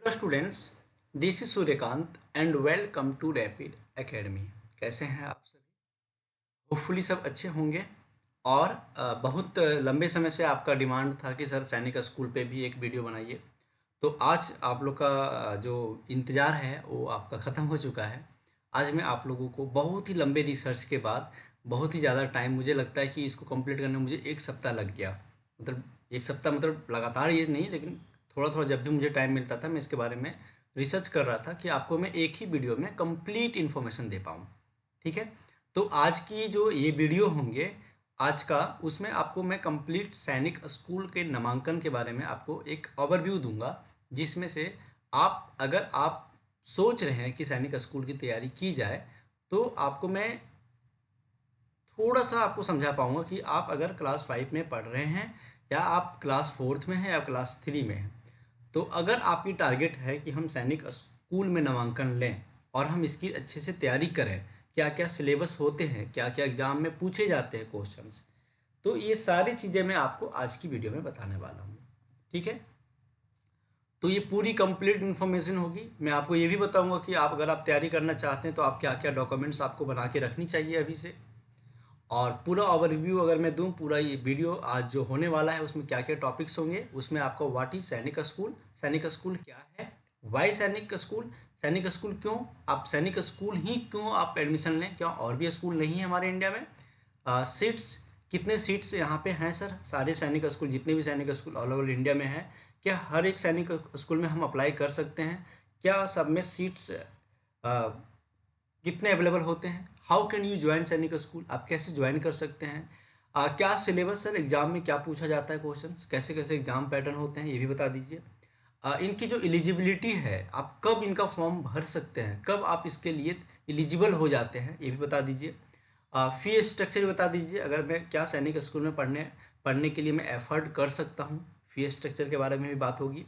Hello students, this is Suryakant and welcome to Rapid Academy. कैसे हैं आप सभी? होपफुली सब अच्छे होंगे। और बहुत लंबे समय से आपका डिमांड था कि सर सैनिक स्कूल पे भी एक वीडियो बनाइए। तो आज आप लोग का जो इंतज़ार है वो आपका ख़त्म हो चुका है। आज मैं आप लोगों को बहुत ही लंबे रिसर्च के बाद बहुत ही ज़्यादा टाइम, मुझे लगता है कि इसको कंप्लीट करने में मुझे 1 सप्ताह लग गया। मतलब 1 सप्ताह मतलब लगातार ये नहीं, लेकिन थोड़ा थोड़ा जब भी मुझे टाइम मिलता था मैं इसके बारे में रिसर्च कर रहा था कि आपको मैं एक ही वीडियो में कंप्लीट इन्फॉर्मेशन दे पाऊँ। ठीक है। तो आज की जो ये वीडियो होंगे आज का, उसमें आपको मैं कंप्लीट सैनिक स्कूल के नामांकन के बारे में आपको एक ओवरव्यू दूंगा, जिसमें से आप अगर आप सोच रहे हैं कि सैनिक स्कूल की तैयारी की जाए तो आपको मैं थोड़ा सा आपको समझा पाऊंगा कि आप अगर क्लास 5 में पढ़ रहे हैं या आप क्लास 4th में हैं या क्लास 3 में हैं। तो अगर आपकी टारगेट है कि हम सैनिक स्कूल में नामांकन लें और हम इसकी अच्छे से तैयारी करें, क्या क्या सिलेबस होते हैं, क्या क्या एग्ज़ाम में पूछे जाते हैं क्वेश्चंस, तो ये सारी चीज़ें मैं आपको आज की वीडियो में बताने वाला हूँ। ठीक है। तो ये पूरी कंप्लीट इन्फॉर्मेशन होगी। मैं आपको ये भी बताऊंगा कि आप अगर आप तैयारी करना चाहते हैं तो आप क्या क्या डॉक्यूमेंट्स आपको बना के रखनी चाहिए अभी से। और पूरा ओवरव्यू अगर मैं दूं, पूरा ये वीडियो आज जो होने वाला है उसमें क्या क्या टॉपिक्स होंगे, उसमें आपको व्हाट इज सैनिक स्कूल क्या है, वाई सैनिक स्कूल क्यों, आप सैनिक स्कूल ही क्यों आप एडमिशन लें, क्या और भी स्कूल नहीं है हमारे इंडिया में, सीट्स कितने सीट्स यहाँ पे हैं सर, सारे सैनिक स्कूल जितने भी सैनिक स्कूल ऑल ओवर इंडिया में हैं, क्या हर एक सैनिक स्कूल में हम अप्लाई कर सकते हैं, क्या सब में सीट्स कितने अवेलेबल होते हैं, हाउ कैन यू ज्वाइन सैनिक स्कूल, आप कैसे ज्वाइन कर सकते हैं, क्या सिलेबस सर, एग्जाम में क्या पूछा जाता है क्वेश्चंस, कैसे कैसे एग्जाम पैटर्न होते हैं ये भी बता दीजिए। इनकी जो एलिजिबिलिटी है, आप कब इनका फॉर्म भर सकते हैं, कब आप इसके लिए एलिजिबल हो जाते हैं ये भी बता दीजिए। फी स्ट्रक्चर बता दीजिए, अगर मैं क्या सैनिक स्कूल में पढ़ने के लिए मैं एफर्ट कर सकता हूँ, फी स्ट्रक्चर के बारे में भी बात होगी।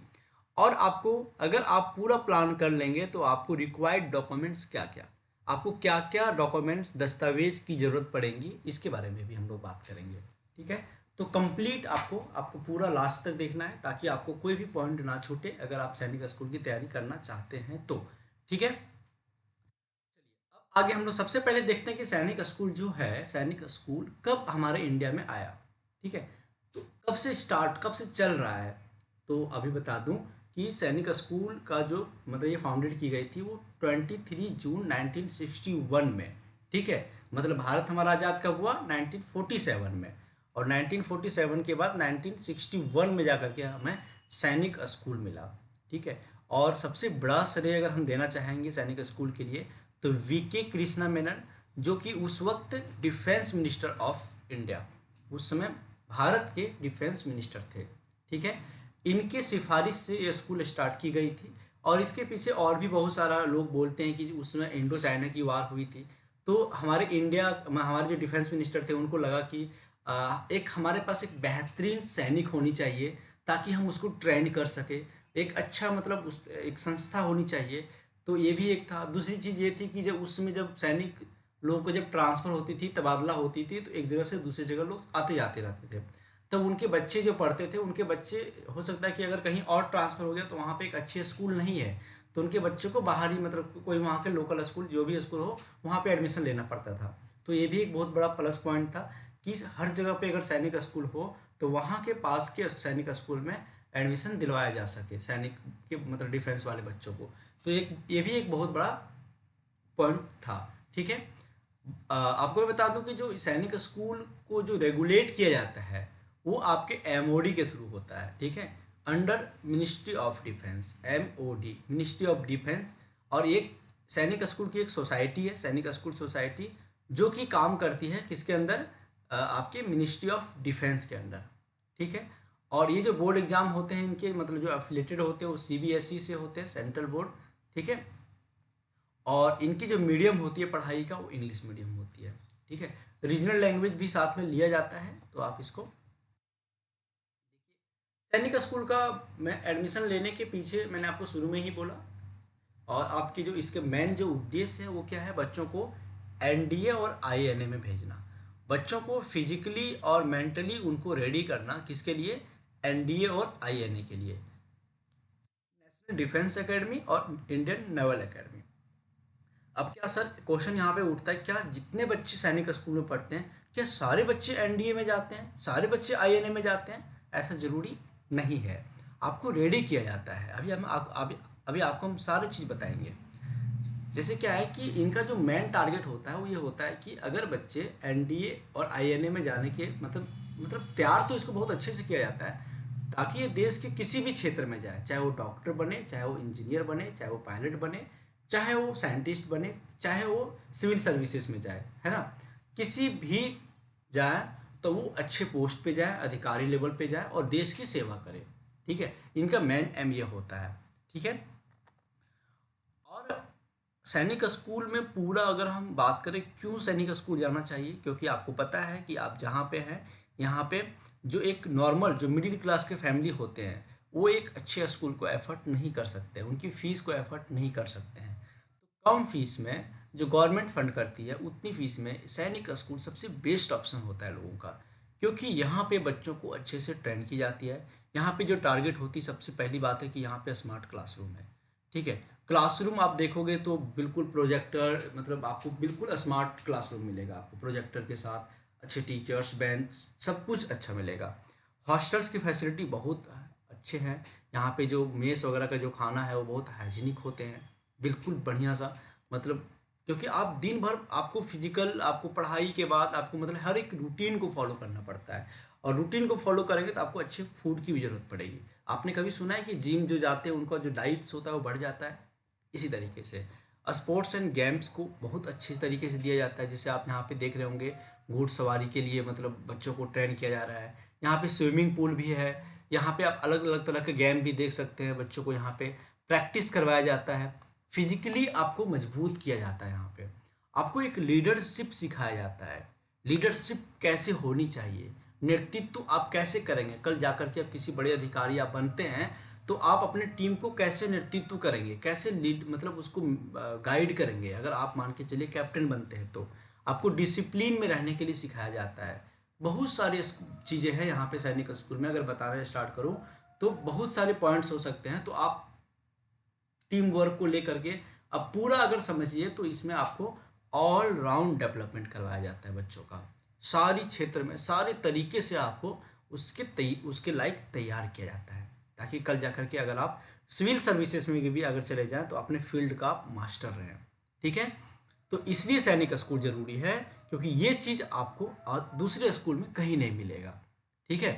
और आपको अगर आप पूरा प्लान कर लेंगे तो आपको रिक्वायर्ड डॉक्यूमेंट्स क्या क्या, आपको क्या क्या डॉक्यूमेंट्स दस्तावेज की ज़रूरत पड़ेंगी, इसके बारे में भी हम लोग बात करेंगे। ठीक है। तो कंप्लीट आपको आपको पूरा लास्ट तक देखना है ताकि आपको कोई भी पॉइंट ना छूटे अगर आप सैनिक स्कूल की तैयारी करना चाहते हैं तो। ठीक है। अब आगे हम लोग सबसे पहले देखते हैं कि सैनिक स्कूल जो है, सैनिक स्कूल कब हमारे इंडिया में आया। ठीक है। तो कब से स्टार्ट, कब से चल रहा है, तो अभी बता दूं कि सैनिक स्कूल का जो मतलब ये फाउंडेड की गई थी वो 23 जून 1961 में। ठीक है। मतलब भारत हमारा आज़ाद कब हुआ, 1947 में। और 1947 के बाद 1961 में जाकर के हमें सैनिक स्कूल मिला। ठीक है। और सबसे बड़ा श्रेय अगर हम देना चाहेंगे सैनिक स्कूल के लिए तो वीके कृष्णा मेनन, जो कि उस वक्त डिफेंस मिनिस्टर ऑफ इंडिया, उस समय भारत के डिफेंस मिनिस्टर थे। ठीक है। इनके सिफारिश से ये स्कूल स्टार्ट की गई थी। और इसके पीछे और भी बहुत सारा लोग बोलते हैं कि उस समय इंडो चाइना की वार हुई थी, तो हमारे इंडिया, हमारे जो डिफेंस मिनिस्टर थे उनको लगा कि एक हमारे पास एक बेहतरीन सैनिक होनी चाहिए ताकि हम उसको ट्रेन कर सके, एक अच्छा मतलब उस एक संस्था होनी चाहिए। तो ये भी एक था। दूसरी चीज़ ये थी कि जब उस समय जब सैनिक लोगों को जब ट्रांसफ़र होती थी, तबादला होती थी, तो एक जगह से दूसरी जगह लोग आते जाते रहते थे। तब उनके बच्चे जो पढ़ते थे, उनके बच्चे हो सकता है कि अगर कहीं और ट्रांसफ़र हो गया तो वहाँ पे एक अच्छे स्कूल नहीं है, तो उनके बच्चों को बाहर ही मतलब कोई वहाँ के लोकल स्कूल जो भी स्कूल हो वहाँ पे एडमिशन लेना पड़ता था। तो ये भी एक बहुत बड़ा प्लस पॉइंट था कि हर जगह पे अगर सैनिक स्कूल हो तो वहाँ के पास के सैनिक स्कूल में एडमिशन दिलवाया जा सके सैनिक के मतलब डिफेंस वाले बच्चों को। तो एक ये भी एक बहुत बड़ा पॉइंट था। ठीक है। आपको मैं बता दूं कि जो सैनिक स्कूल को जो रेगुलेट किया जाता है वो आपके एमओडी के थ्रू होता है। ठीक है। Under ministry of defence, MoD, ministry of defence. और एक सैनिक स्कूल की एक सोसाइटी है, सैनिक स्कूल सोसाइटी, जो कि काम करती है किसके अंदर, आपके मिनिस्ट्री ऑफ डिफेंस के अंडर। ठीक है। और ये जो बोर्ड एग्जाम होते हैं इनके मतलब जो एफिलेटेड होते हैं वो सीबीएसई से होते हैं, सेंट्रल बोर्ड। ठीक है। और इनकी जो मीडियम होती है पढ़ाई का वो इंग्लिश मीडियम होती है। ठीक है। रीजनल लैंग्वेज भी साथ में लिया जाता है, तो आप इसको सैनिक स्कूल का मैं एडमिशन लेने के पीछे मैंने आपको शुरू में ही बोला। और आपकी जो इसके मेन जो उद्देश्य है वो क्या है, बच्चों को एनडीए और आईएनए में भेजना, बच्चों को फिजिकली और मेंटली उनको रेडी करना, किसके लिए, एनडीए और आईएनए के लिए, डिफेंस एकेडमी और इंडियन नेवल एकेडमी। अब क्या सर क्वेश्चन यहाँ पे उठता है, क्या जितने बच्चे सैनिक स्कूल में पढ़ते हैं क्या सारे बच्चे एनडीए में जाते हैं, सारे बच्चे आईएनए में जाते हैं? ऐसा जरूरी नहीं है, आपको रेडी किया जाता है। अभी आपको हम सारी चीज़ बताएंगे। जैसे क्या है कि इनका जो मेन टारगेट होता है वो ये होता है कि अगर बच्चे एनडीए और आईएनए में जाने के मतलब तैयार तो इसको बहुत अच्छे से किया जाता है ताकि ये देश के किसी भी क्षेत्र में जाए, चाहे वो डॉक्टर बने, चाहे वो इंजीनियर बने, चाहे वो पायलट बने, चाहे वो साइंटिस्ट बने, चाहे वो सिविल सर्विसेज में जाए, है ना, किसी भी जाए तो वो अच्छे पोस्ट पे जाए, अधिकारी लेवल पे जाए और देश की सेवा करे। ठीक है, इनका मेन एम ये होता है। ठीक है, और सैनिक स्कूल में पूरा अगर हम बात करें क्यों सैनिक स्कूल जाना चाहिए, क्योंकि आपको पता है कि आप जहाँ पे हैं यहाँ पे जो एक नॉर्मल जो मिडिल क्लास के फैमिली होते हैं वो एक अच्छे स्कूल को एफर्ट नहीं कर सकते, उनकी फ़ीस को एफर्ट नहीं कर सकते हैं। तो कम फीस में जो गवर्नमेंट फंड करती है उतनी फीस में सैनिक स्कूल सबसे बेस्ट ऑप्शन होता है लोगों का, क्योंकि यहाँ पे बच्चों को अच्छे से ट्रेन की जाती है। यहाँ पे जो टारगेट होती है सबसे पहली बात है कि यहाँ पे स्मार्ट क्लासरूम है। ठीक है, क्लासरूम आप देखोगे तो बिल्कुल प्रोजेक्टर, मतलब आपको बिल्कुल स्मार्ट क्लासरूम मिलेगा, आपको प्रोजेक्टर के साथ अच्छे टीचर्स, बेंच, सब कुछ अच्छा मिलेगा। हॉस्टल्स की फैसिलिटी बहुत अच्छे हैं, यहाँ पे जो मेस वगैरह का जो खाना है वो बहुत हाइजीनिक होते हैं, बिल्कुल बढ़िया सा, मतलब क्योंकि आप दिन भर आपको फिजिकल, आपको पढ़ाई के बाद आपको मतलब हर एक रूटीन को फॉलो करना पड़ता है, और रूटीन को फॉलो करेंगे तो आपको अच्छे फूड की भी ज़रूरत पड़ेगी। आपने कभी सुना है कि जिम जो जाते हैं उनका जो डाइट्स होता है वो बढ़ जाता है? इसी तरीके से स्पोर्ट्स एंड गेम्स को बहुत अच्छी तरीके से दिया जाता है, जैसे आप यहाँ पे देख रहे होंगे घुड़सवारी के लिए मतलब बच्चों को ट्रेन किया जा रहा है, यहाँ पे स्विमिंग पूल भी है, यहाँ पे आप अलग अलग तरह के गेम भी देख सकते हैं, बच्चों को यहाँ पे प्रैक्टिस करवाया जाता है, फिजिकली आपको मजबूत किया जाता है, यहाँ पे आपको एक लीडरशिप सिखाया जाता है, लीडरशिप कैसे होनी चाहिए, नेतृत्व आप कैसे करेंगे, कल जाकर के आप किसी बड़े अधिकारी आप बनते हैं तो आप अपने टीम को कैसे नेतृत्व करेंगे, कैसे लीड मतलब उसको गाइड करेंगे। अगर आप मान के चलिए कैप्टन बनते हैं तो आपको डिसिप्लिन में रहने के लिए सिखाया जाता है। बहुत सारी चीज़ें हैं यहाँ पे सैनिक स्कूल में, अगर बताना स्टार्ट करूँ तो बहुत सारे पॉइंट्स हो सकते हैं। तो आप टीम वर्क को लेकर के अब पूरा अगर समझिए तो इसमें आपको ऑल राउंड डेवलपमेंट करवाया जाता है बच्चों का, सारी क्षेत्र में सारे तरीके से आपको उसके लायक तैयार किया जाता है, ताकि कल जाकर के अगर आप सिविल सर्विसेज में भी अगर चले जाएं तो अपने फील्ड का आप मास्टर रहें। ठीक है, तो इसलिए सैनिक स्कूल जरूरी है, क्योंकि ये चीज़ आपको दूसरे स्कूल में कहीं नहीं मिलेगा। ठीक है,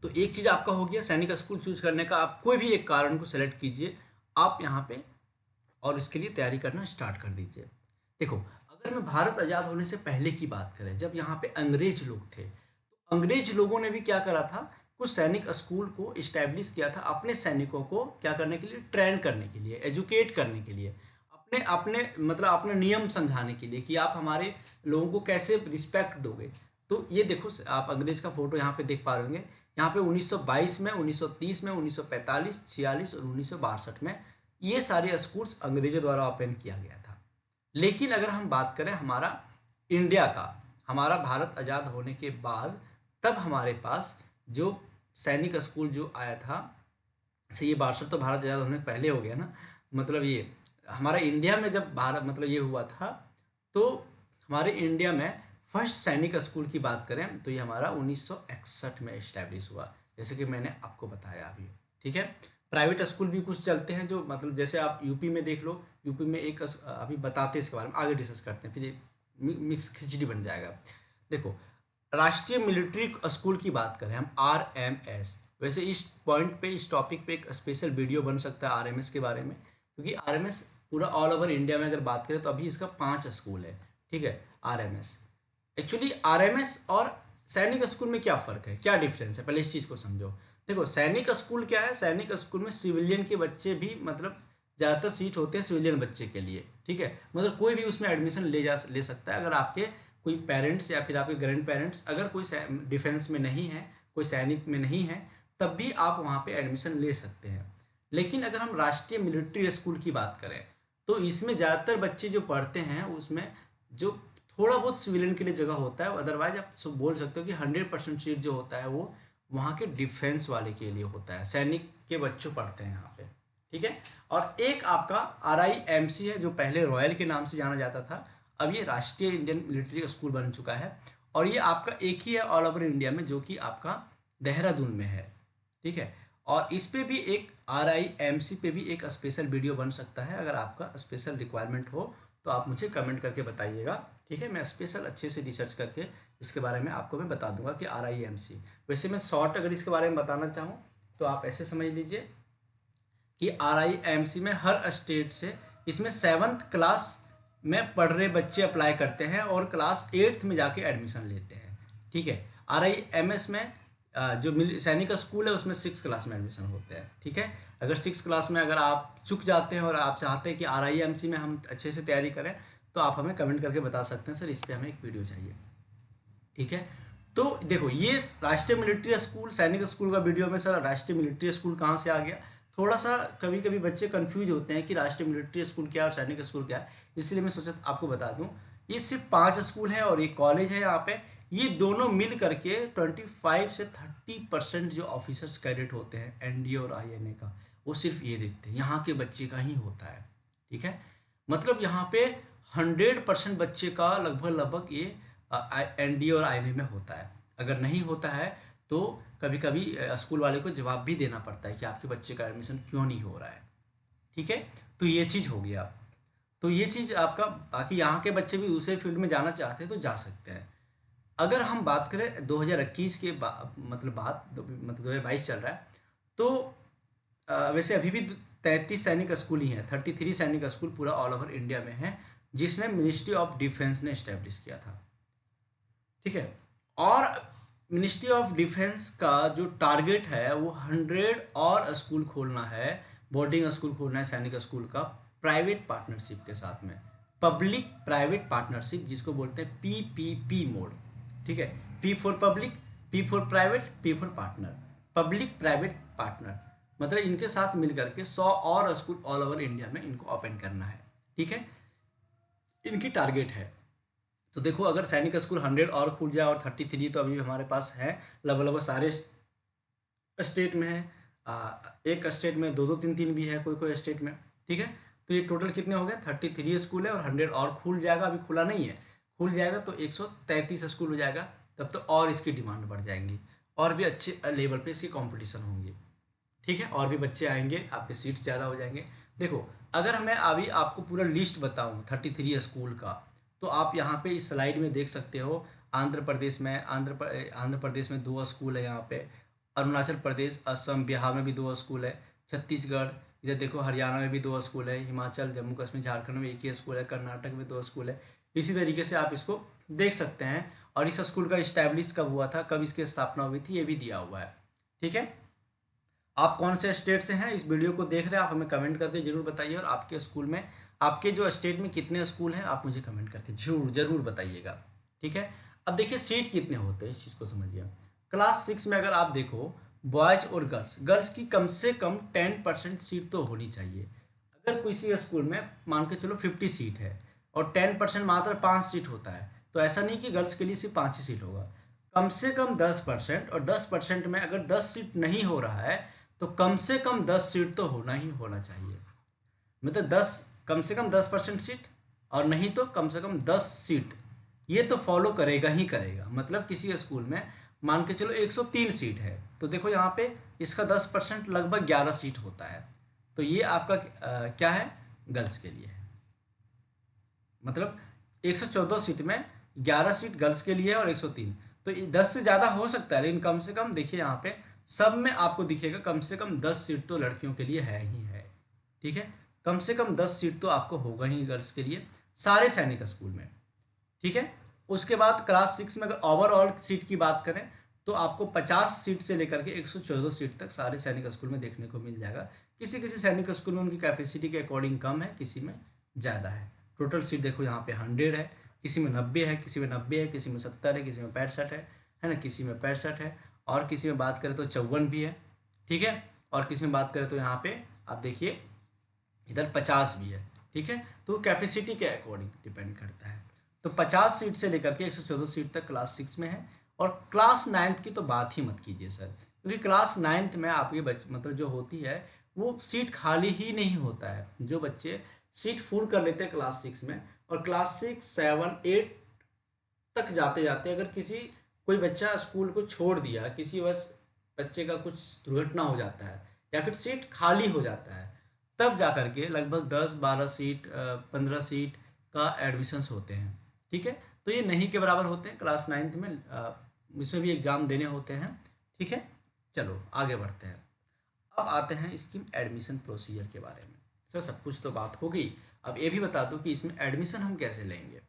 तो एक चीज़ आपका हो गया सैनिक स्कूल चूज करने का, आप कोई भी एक कारण को सेलेक्ट कीजिए आप यहाँ पे और इसके लिए तैयारी करना स्टार्ट कर दीजिए। देखो, अगर मैं भारत आज़ाद होने से पहले की बात करें, जब यहाँ पे अंग्रेज लोग थे तो अंग्रेज लोगों ने भी क्या करा था, कुछ सैनिक स्कूल को इस्टेब्लिश किया था अपने सैनिकों को क्या करने के लिए, ट्रेन करने के लिए, एजुकेट करने के लिए, अपने अपने मतलब अपने नियम समझाने के लिए कि आप हमारे लोगों को कैसे रिस्पेक्ट दोगे। तो ये देखो आप अंग्रेज का फोटो यहाँ पे देख पा रहे होंगे, यहाँ पे 1922 में, 1930 में, 1945, 46 और 1962 में ये सारे स्कूल्स अंग्रेजों द्वारा ओपन किया गया था। लेकिन अगर हम बात करें हमारा इंडिया का, हमारा भारत आज़ाद होने के बाद तब हमारे पास जो सैनिक स्कूल जो आया था, से ये 62 तो भारत आज़ाद होने के पहले हो गया ना, मतलब ये हमारा इंडिया में जब भारत मतलब ये हुआ था, तो हमारे इंडिया में फर्स्ट सैनिक स्कूल की बात करें तो ये हमारा 1961 में इस्टेब्लिश हुआ, जैसे कि मैंने आपको बताया अभी। ठीक है, प्राइवेट स्कूल भी कुछ चलते हैं जो मतलब जैसे आप यूपी में देख लो, यूपी में एक अभी बताते हैं इसके बारे में, आगे डिस्कस करते हैं, फिर ये मिक्स खिचड़ी बन जाएगा। देखो, राष्ट्रीय मिलिट्री स्कूल की बात करें हम, RMS, वैसे इस पॉइंट पे इस टॉपिक पे एक स्पेशल वीडियो बन सकता है RMS के बारे में, क्योंकि RMS पूरा ऑल ओवर इंडिया में अगर बात करें तो अभी इसका 5 स्कूल है। ठीक है, RMS एक्चुअली RMS और सैनिक स्कूल में क्या फ़र्क है, क्या डिफरेंस है, पहले इस चीज़ को समझो। देखो, सैनिक स्कूल क्या है, सैनिक स्कूल में सिविलियन के बच्चे भी मतलब ज़्यादातर सीट होते हैं सिविलियन बच्चे के लिए। ठीक है, मतलब कोई भी उसमें एडमिशन ले सकता है, अगर आपके कोई पेरेंट्स या फिर आपके ग्रैंड पेरेंट्स अगर कोई डिफेंस में नहीं है, कोई सैनिक में नहीं है, तब भी आप वहाँ पे एडमिशन ले सकते हैं। लेकिन अगर हम राष्ट्रीय मिलिट्री स्कूल की बात करें तो इसमें ज़्यादातर बच्चे जो पढ़ते हैं उसमें जो थोड़ा बहुत सिविलियन के लिए जगह होता है, अदरवाइज आप बोल सकते हो कि 100% सीट जो होता है वो वहाँ के डिफेंस वाले के लिए होता है, सैनिक के बच्चों पढ़ते हैं यहाँ पे, ठीक है। और एक आपका RIMC है जो पहले रॉयल के नाम से जाना जाता था, अब ये राष्ट्रीय इंडियन मिलिट्री स्कूल बन चुका है। और ये आपका एक ही है ऑल ओवर इंडिया में, जो कि आपका देहरादून में है, ठीक है। और इस पे भी एक RIMC पे भी एक स्पेशल वीडियो बन सकता है, अगर आपका स्पेशल रिक्वायरमेंट हो तो आप मुझे कमेंट करके बताइएगा, ठीक है। मैं स्पेशल अच्छे से रिसर्च करके इसके बारे में आपको मैं बता दूंगा कि RIMC। वैसे मैं शॉर्ट अगर इसके बारे में बताना चाहूँ तो आप ऐसे समझ लीजिए कि RIMC में हर स्टेट से इसमें 7th क्लास में पढ़ रहे बच्चे अप्लाई करते हैं और क्लास 8th में जाके एडमिशन लेते हैं, ठीक है। RIMS में जो सैनिक स्कूल है उसमें 6th क्लास में एडमिशन होते हैं, ठीक है। अगर 6th क्लास में अगर आप चुक जाते हैं और आप चाहते हैं कि RIMC में हम अच्छे से तैयारी करें, तो आप हमें कमेंट करके बता सकते हैं, सर इस पर हमें एक वीडियो चाहिए, ठीक है। तो देखो ये राष्ट्रीय मिलिट्री स्कूल सैनिक स्कूल का वीडियो में सर राष्ट्रीय मिलिट्री स्कूल कहाँ से आ गया, थोड़ा सा कभी कभी बच्चे कंफ्यूज होते हैं कि राष्ट्रीय मिलिट्री स्कूल क्या है और सैनिक स्कूल क्या है, इसलिए मैं सोचा आपको बता दूं ये सिर्फ 5 स्कूल है और एक कॉलेज है यहाँ पे। ये दोनों मिल करके 25 से 30% जो ऑफिसर्स कैडेट होते हैं NDA और INA का, वो सिर्फ ये देखते हैं, यहाँ के बच्चे का ही होता है, ठीक है। मतलब यहाँ पे 100% बच्चे का लगभग ये NDA और INA में होता है। अगर नहीं होता है तो कभी कभी स्कूल वाले को जवाब भी देना पड़ता है कि आपके बच्चे का एडमिशन क्यों नहीं हो रहा है, ठीक है। तो ये चीज़ हो गया। तो ये चीज़ आपका, बाकी यहाँ के बच्चे भी दूसरे फील्ड में जाना चाहते हैं तो जा सकते हैं। अगर हम बात करें 2021 के मतलब 2022 चल रहा है, तो वैसे अभी भी 33 सैनिक स्कूल ही हैं, 33 सैनिक स्कूल पूरा ऑल ओवर इंडिया में है, जिसने मिनिस्ट्री ऑफ डिफेंस ने इस्टेब्लिश किया था, ठीक है। और मिनिस्ट्री ऑफ डिफेंस का जो टारगेट है वो 100 और स्कूल खोलना है, बोर्डिंग स्कूल खोलना है सैनिक स्कूल का, प्राइवेट पार्टनरशिप के साथ में, पब्लिक प्राइवेट पार्टनरशिप जिसको बोलते हैं PPP मोड, ठीक है। P for public, P for private, P for partner, public private partner, मतलब इनके साथ मिल करके 100 और स्कूल ऑल ओवर इंडिया में इनको ओपन करना है, ठीक है। इनकी टारगेट है। तो देखो अगर सैनिक स्कूल 100 और खुल जाए और 33 तो अभी हमारे पास है, लगभग सारे स्टेट में है, एक स्टेट में 2-2, 3-3 भी है कोई कोई स्टेट में, ठीक है। तो ये टोटल कितने हो गए, 33 स्कूल है और 100 और खुल जाएगा, अभी खुला नहीं है, खुल जाएगा तो 133 स्कूल हो जाएगा, तब तो और इसकी डिमांड बढ़ जाएंगी और भी अच्छे लेवल पे इसकी कंपटीशन होंगे, ठीक है। और भी बच्चे आएंगे, आपके सीट्स ज़्यादा हो जाएंगे। देखो अगर मैं अभी आपको पूरा लिस्ट बताऊँ 33 स्कूल का, तो आप यहाँ पे इस स्लाइड में देख सकते हो। आंध्र प्रदेश में 2 स्कूल है यहाँ पे, अरुणाचल प्रदेश, असम, बिहार में भी 2 स्कूल है, छत्तीसगढ़, इधर देखो हरियाणा में भी 2 स्कूल है, हिमाचल, जम्मू कश्मीर, झारखंड में एक ही स्कूल है, कर्नाटक में 2 स्कूल है। इसी तरीके से आप इसको देख सकते हैं। और इस स्कूल का इस्टेब्लिश कब हुआ था, कब इसकी स्थापना हुई थी, ये भी दिया हुआ है, ठीक है। आप कौन से स्टेट से हैं इस वीडियो को देख रहे हैं, आप हमें कमेंट करके जरूर बताइए। और आपके स्कूल में, आपके जो स्टेट में कितने स्कूल हैं आप मुझे कमेंट करके जरूर बताइएगा, ठीक है। अब देखिए सीट कितने होते हैं, इस चीज़ को समझिए। क्लास 6 में अगर आप देखो, बॉयज़ और गर्ल्स की कम से कम 10% सीट तो होनी चाहिए। अगर किसी स्कूल में मान के चलो 50 सीट है और 10% मात्र 5 सीट होता है, तो ऐसा नहीं कि गर्ल्स के लिए सिर्फ 5 ही सीट होगा, कम से कम 10%। और 10% में अगर 10 सीट नहीं हो रहा है तो कम से कम 10 सीट तो होना ही होना चाहिए। मतलब 10, कम से कम 10% सीट, और नहीं तो कम से कम 10 सीट, ये तो फॉलो करेगा ही करेगा। मतलब किसी स्कूल में मान के चलो 103 सीट है, तो देखो यहाँ पे इसका 10% लगभग 11 सीट होता है। तो ये आपका क्या है, गर्ल्स के लिए है। मतलब 114 सीट में 11 सीट गर्ल्स के लिए है और 103, तो 10 से ज़्यादा हो सकता है, लेकिन कम से कम देखिए यहाँ पे सब में आपको दिखेगा कम से कम 10 सीट तो लड़कियों के लिए है ही है, ठीक है। कम से कम 10 सीट तो आपको होगा ही गर्ल्स के लिए सारे सैनिक स्कूल में, ठीक है। उसके बाद क्लास 6 में अगर ओवरऑल सीट की बात करें तो आपको 50 सीट से लेकर के 114 सीट तक सारे सैनिक स्कूल में देखने को मिल जाएगा। किसी किसी सैनिक स्कूल में उनकी कैपेसिटी के अकॉर्डिंग कम है, किसी में ज़्यादा है। टोटल सीट देखो यहाँ पे 100 है, किसी में 90 है, किसी में 90 है, किसी में 70 है, किसी में 65 है ना, किसी में 65 है, और किसी में बात करें तो 54 भी है, ठीक है। और किसी में बात करें तो यहाँ पे आप देखिए इधर 50 भी है, ठीक है। तो कैपेसिटी के अकॉर्डिंग डिपेंड करता है। तो 50 सीट से लेकर के 114 सीट तक क्लास 6 में है, और क्लास 9th की तो बात ही मत कीजिए सर, क्योंकि क्लास 9th में आपके मतलब जो होती है वो सीट खाली ही नहीं होता है। जो बच्चे सीट फुल कर लेते हैं क्लास 6 में, और क्लास 6, 7, 8 तक जाते जाते अगर कोई बच्चा स्कूल को छोड़ दिया, किसी बस बच्चे का कुछ दुर्घटना हो जाता है या फिर सीट खाली हो जाता है, तब जा कर के लगभग 10-12 सीट 15 सीट का एडमिशन्स होते हैं। ठीक है, तो ये नहीं के बराबर होते हैं क्लास 9th में। इसमें भी एग्ज़ाम देने होते हैं। ठीक है, चलो आगे बढ़ते हैं। अब आते हैं इसकी एडमिशन प्रोसीजर के बारे में। सर सब कुछ तो बात हो गई, अब ये भी बता दूं कि इसमें एडमिशन हम कैसे लेंगे।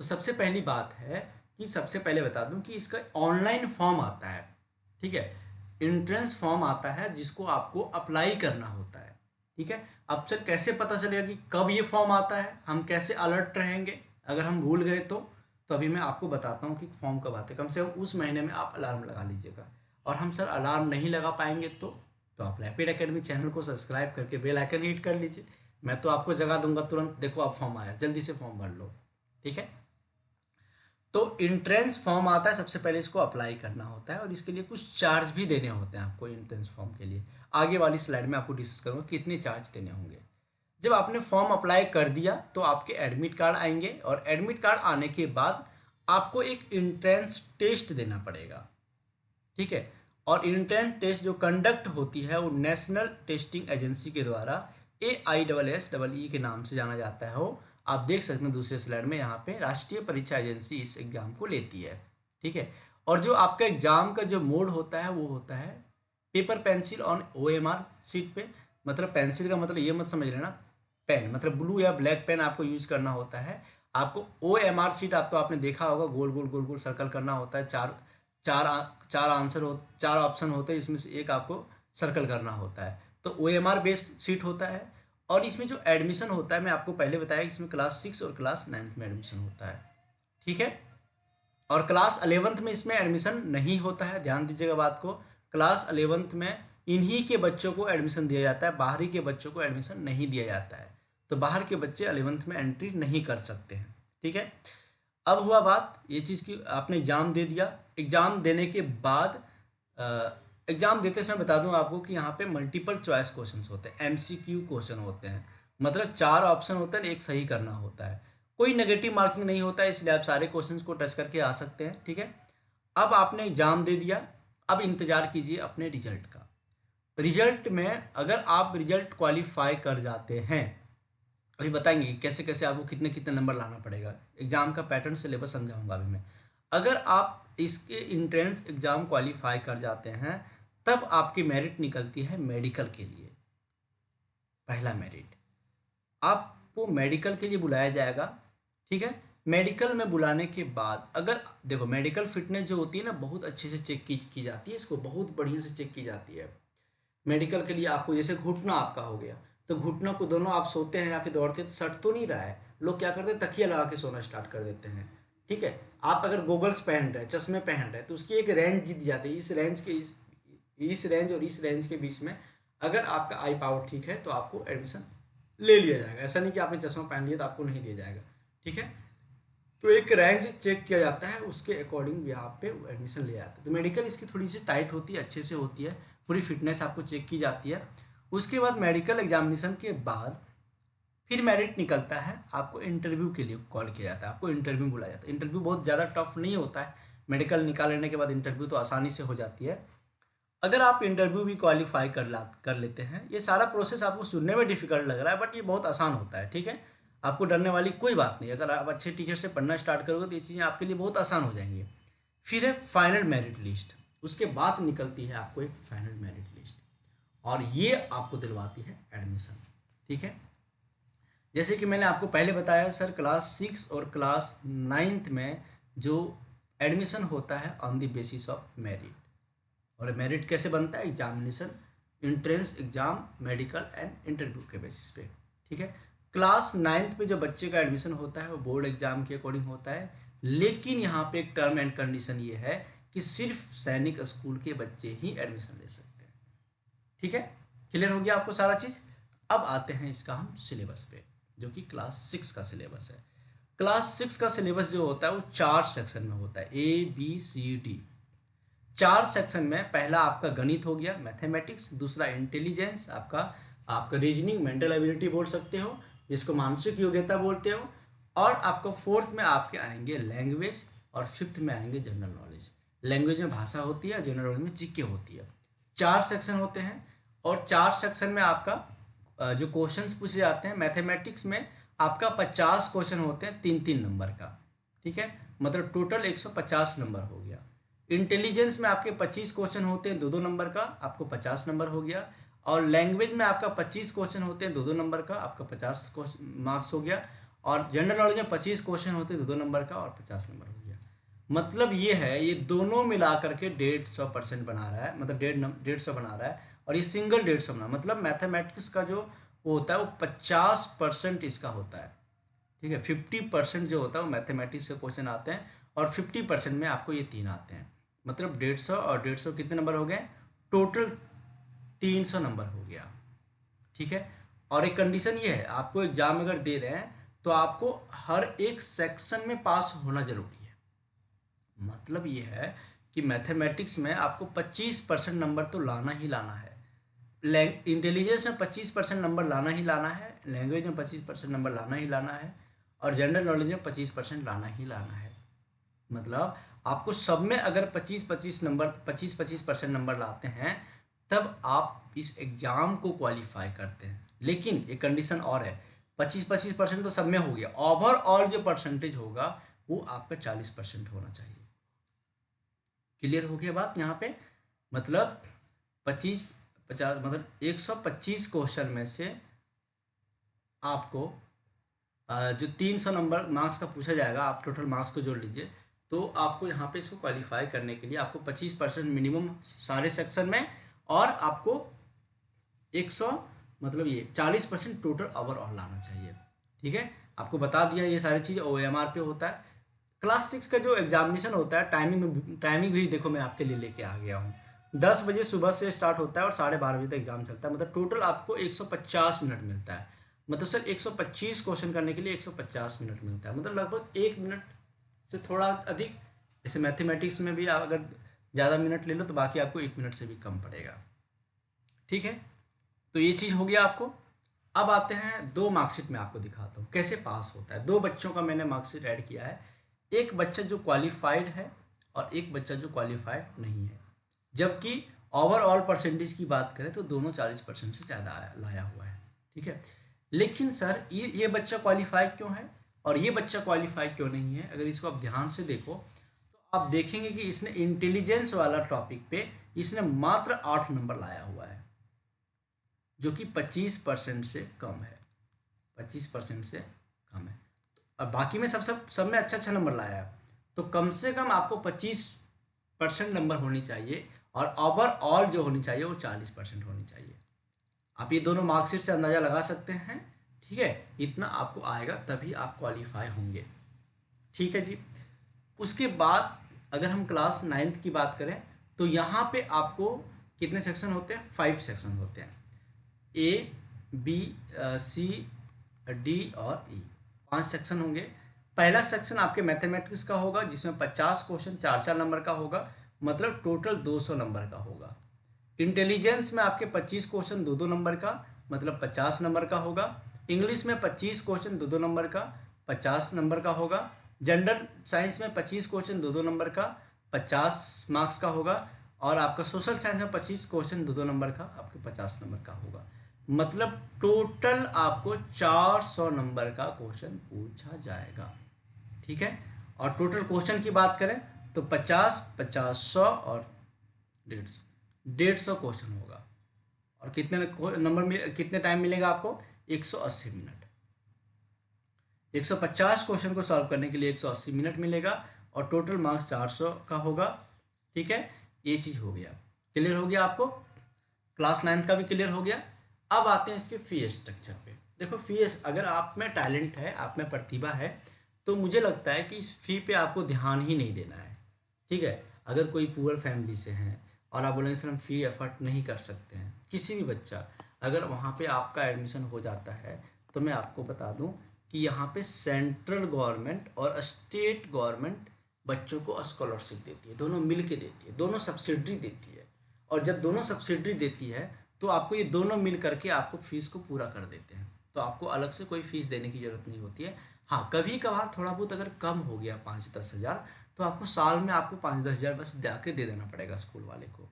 तो सबसे पहली बात है कि सबसे पहले बता दूं कि इसका ऑनलाइन फॉर्म आता है। ठीक है, एंट्रेंस फॉर्म आता है जिसको आपको अप्लाई करना होता है। ठीक है, अब सर कैसे पता चलेगा कि कब ये फॉर्म आता है, हम कैसे अलर्ट रहेंगे अगर हम भूल गए तो अभी मैं आपको बताता हूँ कि फॉर्म कब आते हैं। कम से कम उस महीने में आप अलार्म लगा लीजिएगा। और हम सर अलार्म नहीं लगा पाएंगे तो आप रैपिड एकेडमी चैनल को सब्सक्राइब करके बेल आइकन हिट कर लीजिए। मैं तो आपको जगा दूंगा तुरंत, देखो आप फॉर्म आया, जल्दी से फॉर्म भर लो। ठीक है, तो एंट्रेंस फॉर्म आता है, सबसे पहले इसको अप्लाई करना होता है और इसके लिए कुछ चार्ज भी देने होते हैं आपको एंट्रेंस फॉर्म के लिए। आगे वाली स्लाइड में आपको डिस्कस करूँगा कितने चार्ज देने होंगे। जब आपने फॉर्म अप्लाई कर दिया तो आपके एडमिट कार्ड आएंगे, और एडमिट कार्ड आने के बाद आपको एक एंट्रेंस टेस्ट देना पड़ेगा। ठीक है, और एंट्रेंस टेस्ट जो कंडक्ट होती है वो नेशनल टेस्टिंग एजेंसी के द्वारा AISSEE के नाम से जाना जाता है। वो आप देख सकते हैं दूसरे स्लाइड में, यहाँ पे राष्ट्रीय परीक्षा एजेंसी इस एग्ज़ाम को लेती है। ठीक है, और जो आपका एग्ज़ाम का जो मोड होता है वो होता है paper pencil on OMR seat पे। मतलब पेंसिल का मतलब ये मत समझ लेना पेन, मतलब ब्लू या ब्लैक पेन आपको यूज़ करना होता है। आपको OMR सीट आपने देखा होगा, गोल गोल गोल गोल सर्कल करना होता है। चार ऑप्शन होते हैं, इसमें से एक आपको सर्कल करना होता है। तो OMR बेस्ड सीट होता है। और इसमें जो एडमिशन होता है, मैं आपको पहले बताया, इसमें क्लास 6 और क्लास 9th में एडमिशन होता है। ठीक है, और क्लास 11th में इसमें एडमिशन नहीं होता है, ध्यान दीजिएगा बात को। क्लास 11th में इन्हीं के बच्चों को एडमिशन दिया जाता है, बाहरी के बच्चों को एडमिशन नहीं दिया जाता है। तो बाहर के बच्चे 11th में एंट्री नहीं कर सकते हैं। ठीक है, अब हुआ बात ये चीज़ की, आपने एग्ज़ाम दे दिया। एग्ज़ाम देने के बाद एग्ज़ाम देते समय बता दूं आपको कि यहाँ पे मल्टीपल चॉइस क्वेश्चंस होते हैं, MCQ क्वेश्चन होते हैं। मतलब 4 ऑप्शन होते हैं, एक सही करना होता है। कोई नेगेटिव मार्किंग नहीं होता है, इसलिए आप सारे क्वेश्चंस को टच करके आ सकते हैं। ठीक है, अब आपने एग्ज़ाम दे दिया, अब इंतज़ार कीजिए अपने रिजल्ट का। रिजल्ट में अगर आप रिजल्ट क्वालिफाई कर जाते हैं, अभी बताएंगे कैसे कैसे आपको कितने कितने नंबर लाना पड़ेगा, एग्ज़ाम का पैटर्न सिलेबस समझाऊंगा अभी मैं। अगर आप इसके इंट्रेंस एग्ज़ाम क्वालिफाई कर जाते हैं, तब आपकी मेरिट निकलती है मेडिकल के लिए। पहला मेरिट, आपको मेडिकल के लिए बुलाया जाएगा। ठीक है, मेडिकल में बुलाने के बाद अगर देखो, मेडिकल फिटनेस जो होती है ना, बहुत अच्छे से चेक की जाती है, इसको बहुत बढ़िया से चेक की जाती है। मेडिकल के लिए आपको जैसे घुटना आपका हो गया, तो घुटनों को दोनों आप सोते हैं या फिर दौड़ते हैं तो सट तो नहीं रहा है, लोग क्या करते हैं तकिया लगा के सोना स्टार्ट कर देते हैं। ठीक है, आप अगर गोगल्स पहन रहे हैं, चश्मे पहन रहे हैं, तो उसकी एक रेंज जीत जाती है। इस रेंज के इस रेंज और इस रेंज के बीच में अगर आपका आई पावर ठीक है तो आपको एडमिशन ले लिया जाएगा। ऐसा नहीं कि आपने चश्मा पहन लिया तो आपको नहीं दिया जाएगा। ठीक है, तो एक रेंज चेक किया जाता है, उसके अकॉर्डिंग यहाँ पे एडमिशन ले जाता है। तो मेडिकल इसकी थोड़ी सी टाइट होती है, अच्छे से होती है, पूरी फिटनेस आपको चेक की जाती है। उसके बाद मेडिकल एग्जामिनेशन के बाद फिर मेरिट निकलता है, आपको इंटरव्यू के लिए कॉल किया जाता है, आपको इंटरव्यू बुलाया जाता है। इंटरव्यू बहुत ज़्यादा टफ नहीं होता है, मेडिकल निकाल लेने के बाद इंटरव्यू तो आसानी से हो जाती है। अगर आप इंटरव्यू भी क्वालिफाई कर लेते हैं, ये सारा प्रोसेस आपको सुनने में डिफिकल्ट लग रहा है, बट ये बहुत आसान होता है। ठीक है, आपको डरने वाली कोई बात नहीं, अगर आप अच्छे टीचर से पढ़ना स्टार्ट करोगे तो ये चीज़ें आपके लिए बहुत आसान हो जाएंगी। फिर है फाइनल मेरिट लिस्ट, उसके बाद निकलती है आपको एक फाइनल मेरिट लिस्ट, और ये आपको दिलवाती है एडमिशन। ठीक है, जैसे कि मैंने आपको पहले बताया सर, क्लास 6 और क्लास 9th में जो एडमिशन होता है on the basis of merit. और मेरिट कैसे बनता है, examination, entrance exam, medical and interview के बेसिस पे। ठीक है, क्लास 9th पे जो बच्चे का एडमिशन होता है वो बोर्ड एग्जाम के अकॉर्डिंग होता है, लेकिन यहाँ पे एक टर्म एंड कंडीशन ये है कि सिर्फ सैनिक स्कूल के बच्चे ही एडमिशन ले सकते हैं। ठीक है, क्लियर हो गया आपको सारा चीज़। अब आते हैं इसका हम सिलेबस पे, जो कि क्लास 6 का सिलेबस है। क्लास 6 का सिलेबस जो होता है वो 4 सेक्शन में होता है, ABCD। 4 सेक्शन में पहला आपका गणित हो गया, मैथमेटिक्स, दूसरा इंटेलिजेंस, आपका आपका रीजनिंग, मेंटल एबिलिटी बोल सकते हो, जिसको मानसिक योग्यता बोलते हो, और आपको फोर्थ में आपके आएंगे लैंग्वेज, और फिफ्थ में आएंगे जनरल नॉलेज। लैंग्वेज में भाषा होती है, जनरल नॉलेज में जीके होती है। 4 सेक्शन होते हैं, और 4 सेक्शन में आपका जो क्वेश्चंस पूछे जाते हैं, मैथमेटिक्स में आपका 50 क्वेश्चन होते हैं 3-3 नंबर का, ठीक है, मतलब टोटल 150 नंबर हो गया। इंटेलिजेंस में आपके 25 क्वेश्चन होते हैं 2-2 नंबर का, आपको 50 नंबर हो गया। और लैंग्वेज में आपका 25 क्वेश्चन होते हैं 2-2 नंबर का, आपका 50 मार्क्स हो गया। और जनरल नॉलेज में 25 क्वेश्चन होते हैं 2-2 नंबर का, और 50 नंबर हो गया। मतलब ये है, ये दोनों मिला करके 150% बना रहा है, मतलब 150 बना रहा है, और ये सिंगल 150 बना, मतलब मैथमेटिक्स का जो वो होता है वो 50% इसका होता है, ठीक है। 50% जो होता है वो मैथमेटिक्स से क्वेश्चन आते हैं, और 50% में आपको ये 3 आते हैं, मतलब 150 और 150 कितने नंबर हो गए, टोटल 300 नंबर हो गया, ठीक है। और एक कंडीशन ये है, आपको एग्जाम अगर दे रहे हैं तो आपको हर एक सेक्शन में पास होना जरूरी है। मतलब ये है कि मैथमेटिक्स में आपको 25% नंबर तो लाना ही लाना है, इंटेलिजेंस में 25% नंबर लाना ही लाना है, लैंग्वेज में 25% नंबर लाना ही लाना है, और जनरल नॉलेज में 25% लाना ही लाना है। मतलब आपको सब में अगर 25-25% नंबर लाते हैं, तब आप इस एग्ज़ाम को क्वालिफाई करते हैं। लेकिन एक कंडीशन और है, 25-25% तो सब में हो गया, ओवरऑल जो परसेंटेज होगा वो आपका 40% होना चाहिए। क्लियर हो गया बात यहाँ पे? मतलब 50 मतलब 125 क्वेश्चन में से आपको जो 300 नंबर मार्क्स का पूछा जाएगा, आप टोटल मार्क्स को जोड़ लीजिए, तो आपको यहाँ पे इसको क्वालिफाई करने के लिए आपको 25% मिनिमम सारे सेक्शन में, और आपको 100 मतलब ये 40% टोटल ओवरऑल लाना चाहिए, ठीक है। आपको बता दिया ये सारी चीज़ OMR पे होता है। क्लास 6 का जो एग्जामिनेशन होता है, टाइमिंग भी देखो मैं आपके लिए लेके आ गया हूँ। 10 बजे सुबह से स्टार्ट होता है और 12:30 बजे तक एग्जाम चलता है, मतलब टोटल आपको 150 मिनट मिलता है। मतलब सर 125 क्वेश्चन करने के लिए 150 मिनट मिलता है, मतलब लगभग 1 मिनट से थोड़ा अधिक। जैसे मैथमेटिक्स में भी आप अगर ज़्यादा मिनट ले लो तो बाकी आपको 1 मिनट से भी कम पड़ेगा, ठीक है। तो ये चीज़ हो गया आपको। अब आते हैं 2 मार्कशीट में आपको दिखाता हूँ कैसे पास होता है। 2 बच्चों का मैंने मार्कशीट ऐड किया है, एक बच्चा जो क्वालिफाइड है और एक बच्चा जो क्वालिफाइड नहीं है। जबकि ओवरऑल परसेंटेज की बात करें तो दोनों 40% से ज़्यादा लाया हुआ है, ठीक है। लेकिन सर ये बच्चा क्वालिफाई क्यों है और ये बच्चा क्वालिफाई क्यों नहीं है? अगर इसको आप ध्यान से देखो तो आप देखेंगे कि इसने इंटेलिजेंस वाला टॉपिक पे इसने मात्र 8 नंबर लाया हुआ है, जो कि 25% से कम है, 25% से कम है। और बाकी में सब में अच्छा अच्छा नंबर लाया है, तो कम से कम आपको 25% नंबर होनी चाहिए, और ओवरऑल जो होनी चाहिए वो 40% होनी चाहिए। आप ये दोनों मार्कशीट से अंदाज़ा लगा सकते हैं, ठीक है। इतना आपको आएगा तभी आप क्वालिफाई होंगे, ठीक है जी। उसके बाद अगर हम क्लास 9th की बात करें तो यहाँ पे आपको कितने सेक्शन होते हैं? 5 सेक्शन होते हैं, A, B, C, D और E, 5 सेक्शन होंगे। पहला सेक्शन आपके मैथमेटिक्स का होगा, जिसमें 50 क्वेश्चन 4-4 नंबर का होगा, मतलब टोटल 200 नंबर का होगा। इंटेलिजेंस में आपके 25 क्वेश्चन 2-2 नंबर का, मतलब 50 नंबर का होगा। इंग्लिश में 25 क्वेश्चन 2-2 नंबर का, 50 नंबर का होगा। जनरल साइंस में 25 क्वेश्चन 2-2 नंबर का, 50 मार्क्स का होगा। और आपका सोशल साइंस में 25 क्वेश्चन 2-2 नंबर का, आपके 50 नंबर का होगा। मतलब टोटल आपको 400 नंबर का क्वेश्चन पूछा जाएगा, ठीक है। और टोटल क्वेश्चन की बात करें तो 50, 50, 100 और 150 क्वेश्चन होगा। और कितने टाइम मिलेगा आपको? 180 मिनट। 150 क्वेश्चन को सॉल्व करने के लिए 180 मिनट मिलेगा, और टोटल मार्क्स 400 का होगा, ठीक है। ये चीज़ हो गया, क्लियर हो गया आपको? क्लास 9th का भी क्लियर हो गया। अब आते हैं इसके फी स्ट्रक्चर पे। देखो फी, अगर आप में टैलेंट है, आप में प्रतिभा है, तो मुझे लगता है कि इस फी पे आपको ध्यान ही नहीं देना है, ठीक है। अगर कोई पुअर फैमिली से हैं और आप बोलेंगे सर हम फ़ी एफर्ट नहीं कर सकते हैं, किसी भी बच्चा अगर वहाँ पे आपका एडमिशन हो जाता है, तो मैं आपको बता दूँ कि यहाँ पे सेंट्रल गवर्नमेंट और स्टेट गवर्नमेंट बच्चों को स्कॉलरशिप देती है, दोनों मिल के देती है, दोनों सब्सिडी देती है। और जब दोनों सब्सिडी देती है तो आपको ये दोनों मिल करके आपको फीस को पूरा कर देते हैं, तो आपको अलग से कोई फीस देने की ज़रूरत नहीं होती है। हाँ, कभी कभार थोड़ा बहुत अगर कम हो गया 5-10 हज़ार, तो आपको साल में आपको 5-10 हज़ार बस जाके दे देना पड़ेगा स्कूल वाले को,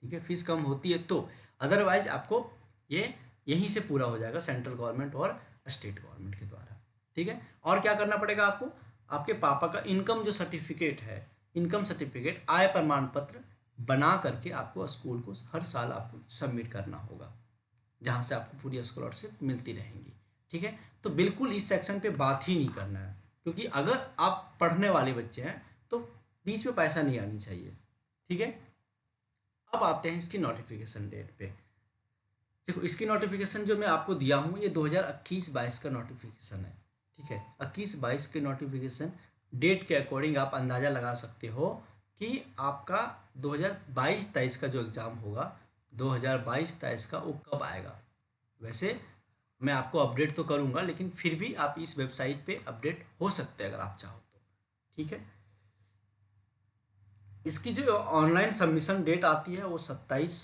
ठीक है, फीस कम होती है तो। अदरवाइज आपको ये यहीं से पूरा हो जाएगा सेंट्रल गवर्नमेंट और स्टेट गवर्नमेंट के द्वारा, ठीक है। और क्या करना पड़ेगा आपको, आपके पापा का इनकम जो सर्टिफिकेट है, इनकम सर्टिफिकेट, आय प्रमाण पत्र बना करके आपको स्कूल को हर साल आपको सबमिट करना होगा, जहाँ से आपको पूरी स्कॉलरशिप मिलती रहेंगी, ठीक है। तो बिल्कुल इस सेक्शन पे बात ही नहीं करना है, क्योंकि अगर आप पढ़ने वाले बच्चे हैं तो बीच में पैसा नहीं आनी चाहिए, ठीक है। अब आते हैं इसकी नोटिफिकेशन डेट पे। देखो, इसकी नोटिफिकेशन जो मैं आपको दिया हूँ ये 2021-22 का नोटिफिकेशन है, ठीक है। 21-22 के नोटिफिकेशन डेट के अकॉर्डिंग आप अंदाज़ा लगा सकते हो कि आपका 2022-23 का जो एग्ज़ाम होगा, 2022-23 का, वो कब आएगा। वैसे मैं आपको अपडेट तो करूँगा, लेकिन फिर भी आप इस वेबसाइट पे अपडेट हो सकते हैं अगर आप चाहो तो, ठीक है। इसकी जो ऑनलाइन सबमिशन डेट आती है वो 27,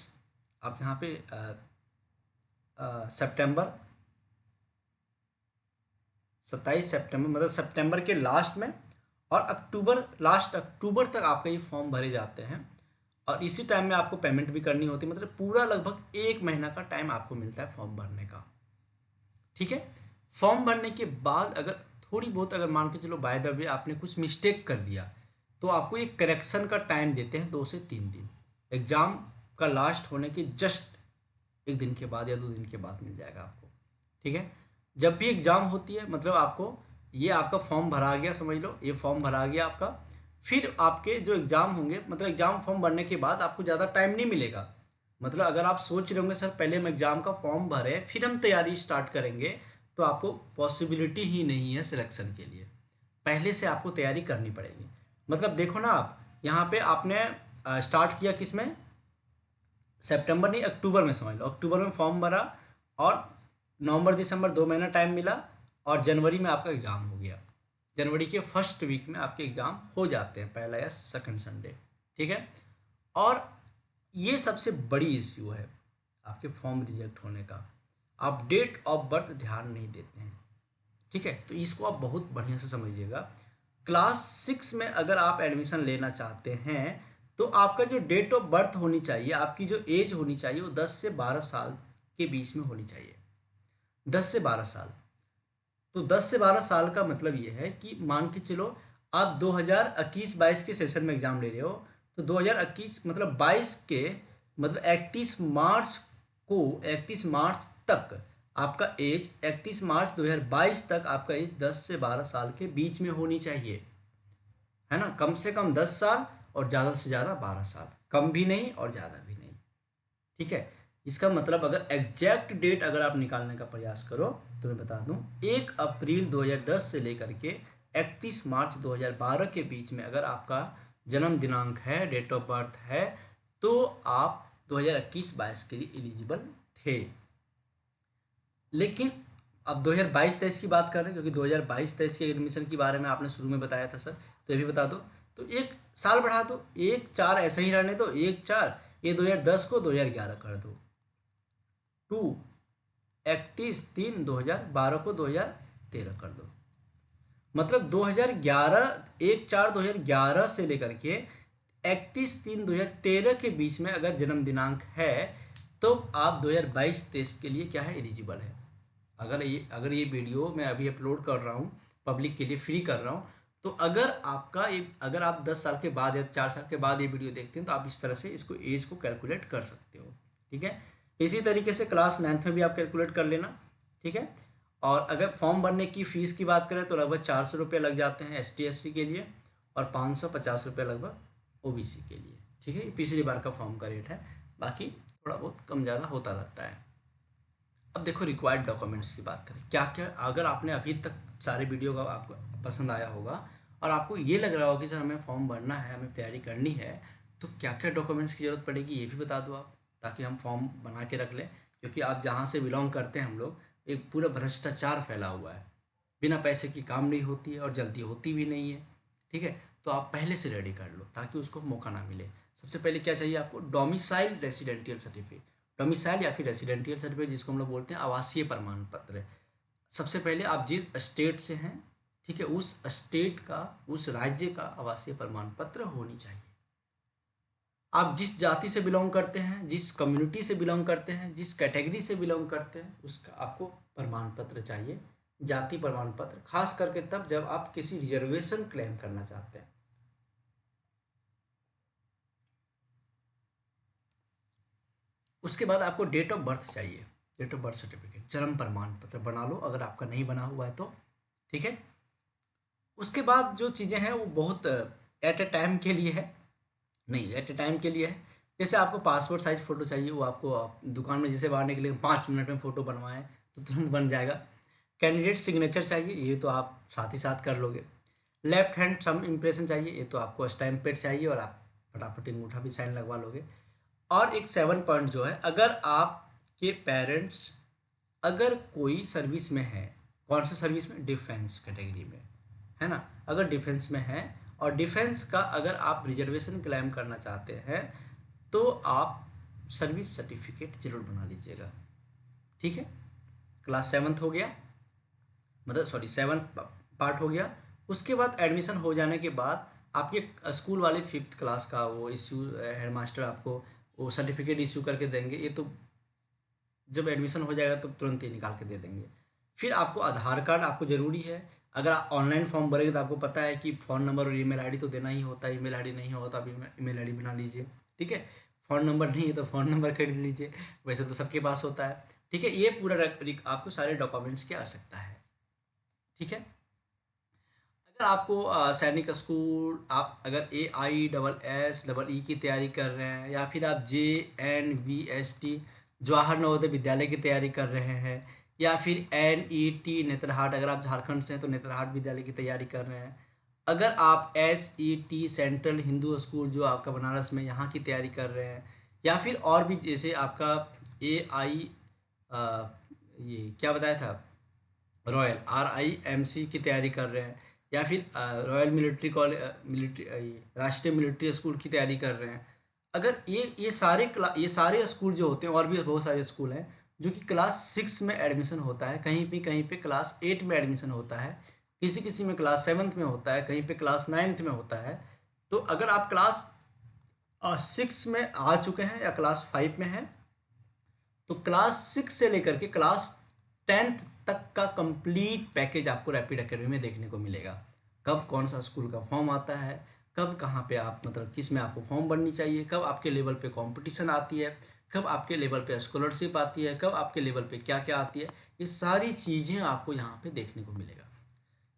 आप यहाँ पे सितंबर, 27 सितंबर, मतलब सितंबर के लास्ट में, और अक्टूबर, लास्ट अक्टूबर तक आपका ये फॉर्म भरे जाते हैं। और इसी टाइम में आपको पेमेंट भी करनी होती है, मतलब पूरा लगभग 1 महीना का टाइम आपको मिलता है फॉर्म भरने का, ठीक है। फॉर्म भरने के बाद अगर थोड़ी बहुत, अगर मान के चलो बाय द वे आपने कुछ मिस्टेक कर दिया, तो आपको एक करेक्शन का टाइम देते हैं 2 से 3 दिन, एग्ज़ाम का लास्ट होने के जस्ट 1 दिन के बाद या 2 दिन के बाद मिल जाएगा आपको, ठीक है। जब भी एग्ज़ाम होती है, मतलब आपको ये आपका फॉर्म भरा गया, समझ लो ये फॉर्म भरा गया आपका, फिर आपके जो एग्ज़ाम होंगे, मतलब एग्ज़ाम फॉर्म भरने के बाद आपको ज़्यादा टाइम नहीं मिलेगा। मतलब अगर आप सोच रहे होंगे सर पहले हम एग्ज़ाम का फॉर्म भरें फिर हम तैयारी स्टार्ट करेंगे, तो आपको पॉसिबिलिटी ही नहीं है सिलेक्शन के लिए, पहले से आपको तैयारी करनी पड़ेगी। मतलब देखो ना, आप यहाँ पे आपने स्टार्ट किया किस में, सितंबर नहीं, अक्टूबर में, समझ लो अक्टूबर में फॉर्म भरा, और नवंबर दिसंबर 2 महीना टाइम मिला, और जनवरी में आपका एग्ज़ाम हो गया। जनवरी के फर्स्ट वीक में आपके एग्ज़ाम हो जाते हैं, पहला या सेकंड संडे, ठीक है। और ये सबसे बड़ी इश्यू है आपके फॉर्म रिजेक्ट होने का, आप डेट ऑफ बर्थ ध्यान नहीं देते हैं, ठीक है। तो इसको आप बहुत बढ़िया से समझिएगा। क्लास 6 में अगर आप एडमिशन लेना चाहते हैं तो आपका जो डेट ऑफ बर्थ होनी चाहिए, आपकी जो एज होनी चाहिए, वो 10 से 12 साल के बीच में होनी चाहिए, 10 से 12 साल। तो 10 से 12 साल का मतलब ये है कि मान के चलो आप 2021-22 के सेशन में एग्ज़ाम ले रहे हो, तो 2021 मतलब 22 के, मतलब 31 मार्च को, 31 मार्च तक आपका एज, 31 मार्च 2022 तक आपका एज 10 से 12 साल के बीच में होनी चाहिए, है ना। कम से कम 10 साल और ज़्यादा से ज़्यादा 12 साल, कम भी नहीं और ज़्यादा भी नहीं, ठीक है। इसका मतलब अगर एग्जैक्ट डेट अगर आप निकालने का प्रयास करो तो मैं बता दूं, 1 अप्रैल 2010 से लेकर के 31 मार्च 2012 के बीच में अगर आपका जन्म दिनांक है, डेट ऑफ बर्थ है, तो आप 2021-22 के लिए एलिजिबल थे। लेकिन अब 2022-23 की बात कर रहे हैं, क्योंकि 2022-23 के एडमिशन के बारे में आपने शुरू में बताया था सर, तो ये भी बता दो। तो 1 साल बढ़ा दो, 1-4 ऐसे ही रहने दो, 1-4, ये 2010 को 2011 कर दो, 31-3-2012 को 2013 कर दो। मतलब 2011, 1-4-2011 से लेकर के 31-3-2013 के बीच में अगर जन्म दिनांक है, तो आप 2022-23 के लिए क्या है, एलिजिबल है। अगर ये वीडियो मैं अभी अपलोड कर रहा हूँ, पब्लिक के लिए फ्री कर रहा हूँ, तो अगर आप 10 साल के बाद या 4 साल के बाद ये वीडियो देखते हैं, तो आप इस तरह से इसको एज को कैलकुलेट कर सकते हो, ठीक है। इसी तरीके से क्लास 9th में भी आप कैलकुलेट कर लेना, ठीक है। और अगर फॉर्म भरने की फ़ीस की बात करें तो लगभग 400 रुपये लग जाते हैं ST/SC के लिए, और 550 रुपये लगभग OBC के लिए, ठीक है। ये पिछली बार का फॉर्म का रेट है, बाकी थोड़ा बहुत कम ज़्यादा होता रहता है। अब देखो रिक्वायर्ड डॉक्यूमेंट्स की बात करें, क्या क्या, अगर आपने अभी तक सारे वीडियो का आपको पसंद आया होगा और आपको ये लग रहा होगा कि सर हमें फॉर्म भरना है, हमें तैयारी करनी है, तो क्या क्या डॉक्यूमेंट्स की ज़रूरत पड़ेगी ये भी बता दो आप, ताकि हम फॉर्म बना के रख लें। क्योंकि आप जहाँ से बिलोंग करते हैं, हम लोग, एक पूरा भ्रष्टाचार फैला हुआ है, बिना पैसे की काम नहीं होती है और जल्दी होती भी नहीं है। ठीक है, तो आप पहले से रेडी कर लो ताकि उसको मौका ना मिले। सबसे पहले क्या चाहिए आपको, डोमिसाइल रेसिडेंटियल सर्टिफिकेट, डोमिसाइल या फिर रेसिडेंटियल सर्टिफिकेट जिसको हम लोग बोलते हैं आवासीय प्रमाण पत्र। सबसे पहले आप जिस स्टेट से हैं, ठीक है, उस स्टेट का, उस राज्य का आवासीय प्रमाण पत्र होनी चाहिए। आप जिस जाति से बिलोंग करते हैं, जिस कम्युनिटी से बिलोंग करते हैं, जिस कैटेगरी से बिलोंग करते हैं, उसका आपको प्रमाण पत्र चाहिए, जाति प्रमाण पत्र, खास करके तब जब आप किसी रिजर्वेशन क्लेम करना चाहते हैं। उसके बाद आपको डेट ऑफ बर्थ चाहिए, डेट ऑफ बर्थ सर्टिफिकेट, जन्म प्रमाण पत्र बना लो अगर आपका नहीं बना हुआ है तो। ठीक है, उसके बाद जो चीज़ें हैं वो बहुत एट ए टाइम के लिए है, नहीं एट ए टाइम के लिए है। जैसे आपको पासपोर्ट साइज फ़ोटो चाहिए, वो आपको दुकान में जैसे बाहर निकले 5 मिनट में फ़ोटो बनवाएं तो तुरंत बन जाएगा। कैंडिडेट सिग्नेचर चाहिए, ये तो आप साथ ही साथ कर लोगे। लेफ्ट हैंड थंब इम्प्रेशन चाहिए, ये तो आपको स्टैम्प पेड चाहिए और आप फटाफट अंगूठा भी साइन लगवा लोगे। और एक 7 पॉइंट जो है, अगर आपके पेरेंट्स अगर कोई सर्विस में है, कौन सा सर्विस में, डिफेंस कैटेगरी में है ना, अगर डिफेंस में है और डिफेंस का अगर आप रिजर्वेशन क्लेम करना चाहते हैं तो आप सर्विस सर्टिफिकेट जरूर बना लीजिएगा। ठीक है, क्लास 7th हो गया, मतलब सॉरी 7th पार्ट हो गया। उसके बाद एडमिशन हो जाने के बाद आपके स्कूल वाले 5th क्लास का वो इश्यू, हेडमास्टर आपको वो सर्टिफिकेट इश्यू करके देंगे, ये तो जब एडमिशन हो जाएगा तो तुरंत ही निकाल के दे देंगे। फिर आपको आधार कार्ड आपको ज़रूरी है। अगर आप ऑनलाइन फॉर्म भरेंगे तो आपको पता है कि फ़ोन नंबर और ईमेल आईडी तो देना ही होता है, ईमेल आईडी नहीं होता तो आप ईमेल आईडी बना लीजिए। ठीक है, फ़ोन नंबर नहीं है तो फ़ोन नंबर खरीद लीजिए, वैसे तो सबके पास होता है। ठीक है, ये पूरा आपको सारे डॉक्यूमेंट्स की आवश्यकता है। ठीक है, अगर आपको सैनिक स्कूल, आप अगर AISSEE की तैयारी कर रहे हैं या फिर आप JNVST जवाहर नवोदय विद्यालय की तैयारी कर रहे हैं या फिर NET नेतरहाट, अगर आप झारखंड से हैं तो नेतरहाट विद्यालय की तैयारी कर रहे हैं, अगर आप SET सेंट्रल हिंदू स्कूल जो आपका बनारस में यहाँ की तैयारी कर रहे हैं, या फिर और भी जैसे आपका AI ये क्या बताया था, रॉयल RIMC की तैयारी कर रहे हैं, या फिर रॉयल मिलिट्री कॉलेज, मिलिट्री राष्ट्रीय मिलिट्री स्कूल की तैयारी कर रहे हैं, अगर ये सारे स्कूल जो होते हैं, और भी बहुत सारे स्कूल हैं जो कि क्लास 6 में एडमिशन होता है, कहीं पे क्लास 8 में एडमिशन होता है, किसी किसी में क्लास 7th में होता है, कहीं पे क्लास 9th में होता है। तो अगर आप क्लास 6 में आ चुके हैं या क्लास 5 में हैं तो क्लास 6 से लेकर के क्लास 10th तक का कंप्लीट पैकेज आपको रैपिड एकेडमी में देखने को मिलेगा। कब कौन सा स्कूल का फॉर्म आता है, कब कहाँ पे आप मतलब किस में आपको फॉर्म भरनी चाहिए, कब आपके लेवल पे कंपटीशन आती है, कब आपके लेवल पे स्कॉलरशिप आती है, कब आपके लेवल पे क्या क्या आती है, ये सारी चीज़ें आपको यहाँ पे देखने को मिलेगा।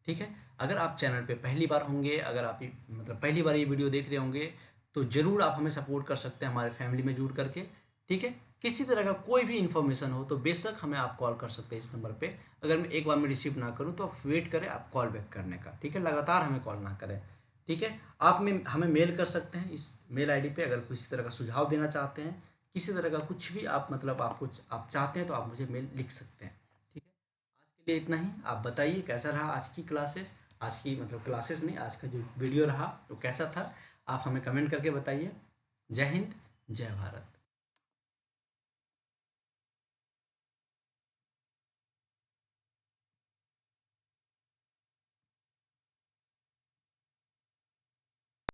ठीक है, अगर आप चैनल पे पहली बार होंगे, अगर आप मतलब पहली बार ये वीडियो देख रहे होंगे तो ज़रूर आप हमें सपोर्ट कर सकते हैं हमारे फैमिली में जुड़ करके। ठीक है, किसी तरह का कोई भी इन्फॉर्मेशन हो तो बेशक हमें आप कॉल कर सकते हैं इस नंबर पे। अगर मैं एक बार में रिसीव ना करूं तो आप वेट करें आप कॉल बैक करने का। ठीक है, लगातार हमें कॉल ना करें। ठीक है, आप में हमें मेल कर सकते हैं इस मेल आईडी पे, अगर किसी तरह का सुझाव देना चाहते हैं, किसी तरह का कुछ भी आप मतलब आप कुछ आप चाहते हैं तो आप मुझे मेल लिख सकते हैं। ठीक है, आज के लिए इतना ही। आप बताइए कैसा रहा आज की क्लासेस, आज की मतलब क्लासेस नहीं, आज का जो वीडियो रहा वो कैसा था, आप हमें कमेंट करके बताइए। जय हिंद, जय भारत।